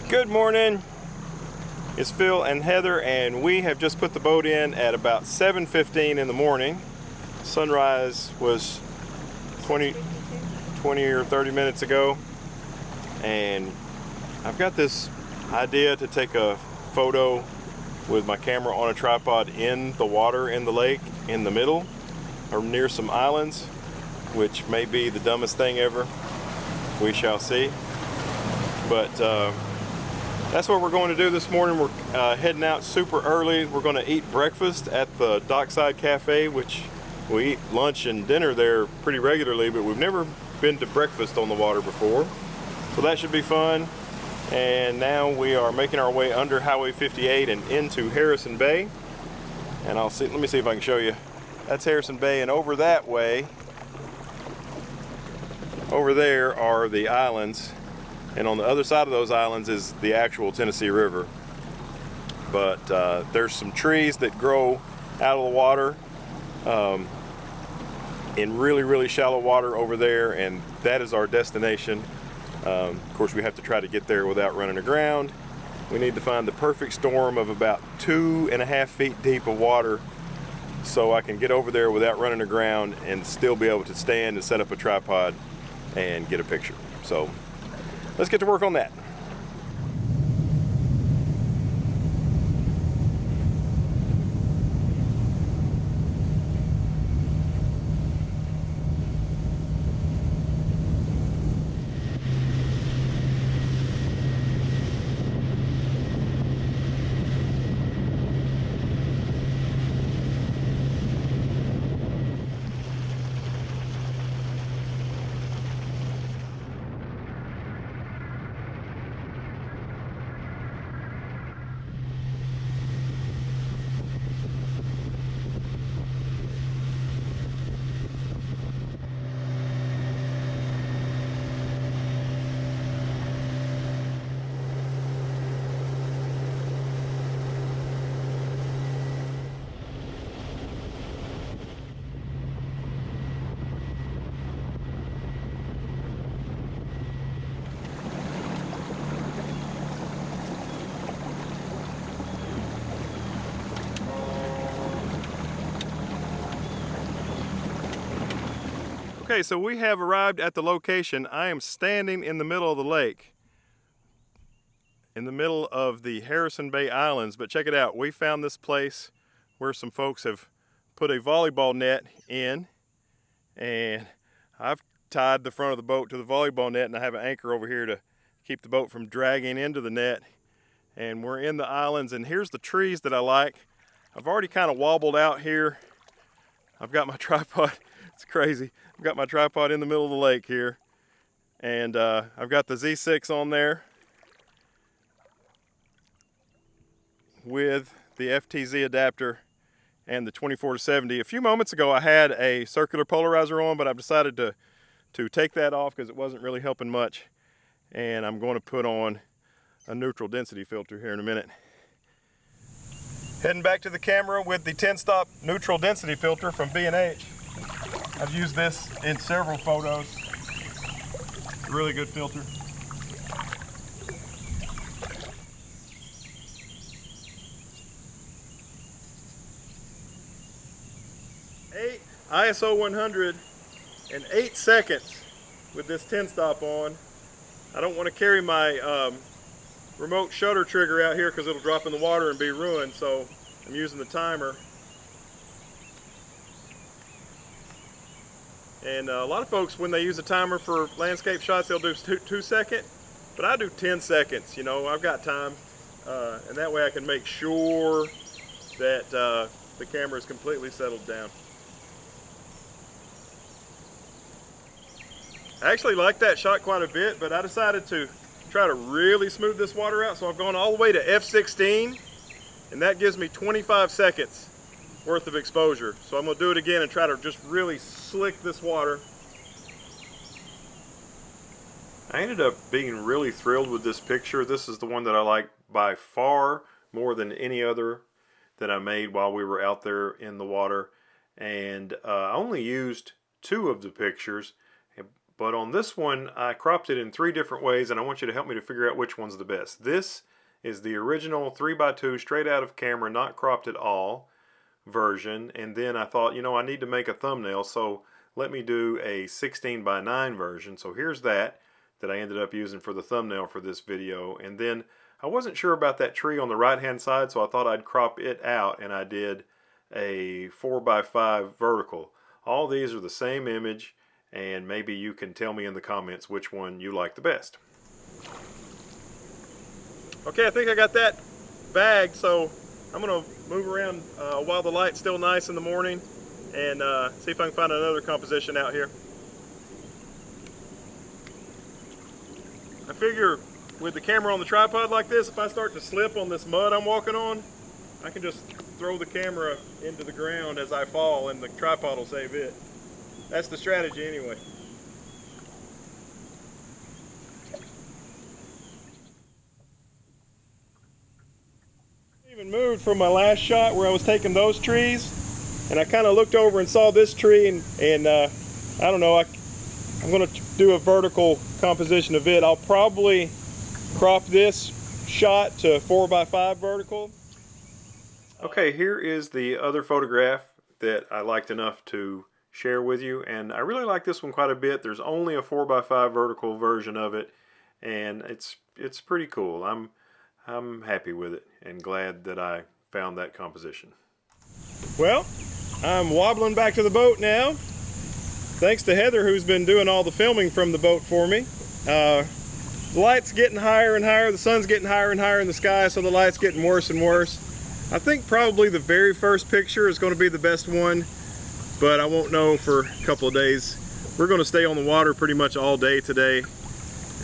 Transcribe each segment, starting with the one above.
Good morning, it's Phil and Heather, and we have just put the boat in at about 7:15 in the morning. Sunrise was 20 or 30 minutes ago, and I've got this idea to take a photo with my camera on a tripod in the water in the lake in the middle or near some islands, which may be the dumbest thing ever. We shall see. But that's what we're going to do this morning. We're heading out super early. We're going to eat breakfast at the Dockside Cafe, which we eat lunch and dinner there pretty regularly, but we've never been to breakfast on the water before. So that should be fun. And now we are making our way under Highway 58 and into Harrison Bay. And let me see if I can show you. That's Harrison Bay, and over that way, over there are the islands. And on the other side of those islands is the actual Tennessee River. But there's some trees that grow out of the water in really, really shallow water over there, and that is our destination. Of course, we have to try to get there without running aground. We need to find the perfect storm of about 2.5 feet deep of water so I can get over there without running aground and still be able to stand and set up a tripod and get a picture. So let's get to work on that. Okay, so we have arrived at the location. I am standing in the middle of the lake, in the middle of the Harrison Bay Islands, but check it out. We found this place where some folks have put a volleyball net in, and I've tied the front of the boat to the volleyball net, and I have an anchor over here to keep the boat from dragging into the net. And we're in the islands, and here's the trees that I like. I've already kind of wobbled out here. I've got my tripod. It's crazy. I've got my tripod in the middle of the lake here, and I've got the Z6 on there with the FTZ adapter and the 24-70. A few moments ago I had a circular polarizer on, but I've decided to take that off because it wasn't really helping much, and I'm going to put on a neutral density filter here in a minute. Heading back to the camera with the 10-stop neutral density filter from B&H. I've used this in several photos. Really good filter. ISO 100 in 8 seconds with this 10-stop on. I don't want to carry my remote shutter trigger out here because it'll drop in the water and be ruined, so I'm using the timer. And a lot of folks, when they use a timer for landscape shots, they'll do 2 seconds, but I do 10 seconds. You know, I've got time, and that way I can make sure that the camera is completely settled down. I actually like that shot quite a bit, but I decided to try to really smooth this water out, so I've gone all the way to f16, and that gives me 25 seconds worth of exposure. So I'm going to do it again and try to just really slick this water. I ended up being really thrilled with this picture. This is the one that I like by far more than any other that I made while we were out there in the water. And I only used 2 of the pictures, But on this one, I cropped it in 3 different ways, and I want you to help me to figure out which one's the best. This is the original 3x2 straight out of camera, not cropped at all version. And then I thought, you know, I need to make a thumbnail, so let me do a 16:9 version. So here's that I ended up using for the thumbnail for this video. And then I wasn't sure about that tree on the right hand side, so I thought I'd crop it out, and I did a 4x5 vertical. All these are the same image, and maybe you can tell me in the comments which one you like the best. Okay, I think I got that bagged, so I'm going to move around while the light's still nice in the morning and see if I can find another composition out here. I figure with the camera on the tripod like this, if I start to slip on this mud I'm walking on, I can just throw the camera into the ground as I fall and the tripod will save it. That's the strategy anyway. I even moved from my last shot where I was taking those trees, and I kind of looked over and saw this tree, and I don't know, I'm going to do a vertical composition of it. I'll probably crop this shot to 4x5 vertical. Okay, here is the other photograph that I liked enough to share with you, and I really like this one quite a bit. There's only a 4x5 vertical version of it, and it's pretty cool. I'm happy with it and glad that I found that composition. Well, I'm wobbling back to the boat now. Thanks to Heather, who's been doing all the filming from the boat for me. The light's getting higher and higher, the sun's getting higher and higher in the sky, so the light's getting worse and worse. I think probably the very first picture is going to be the best one, but I won't know for a couple of days. We're going to stay on the water pretty much all day today,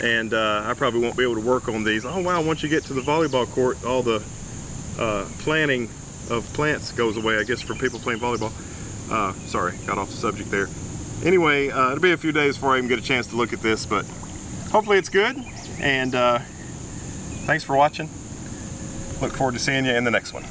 and I probably won't be able to work on these. Oh wow, once you get to the volleyball court, all the planting of plants goes away, I guess, for people playing volleyball. Sorry, got off the subject there. Anyway, it'll be a few days before I even get a chance to look at this, but hopefully it's good, and thanks for watching. Look forward to seeing you in the next one.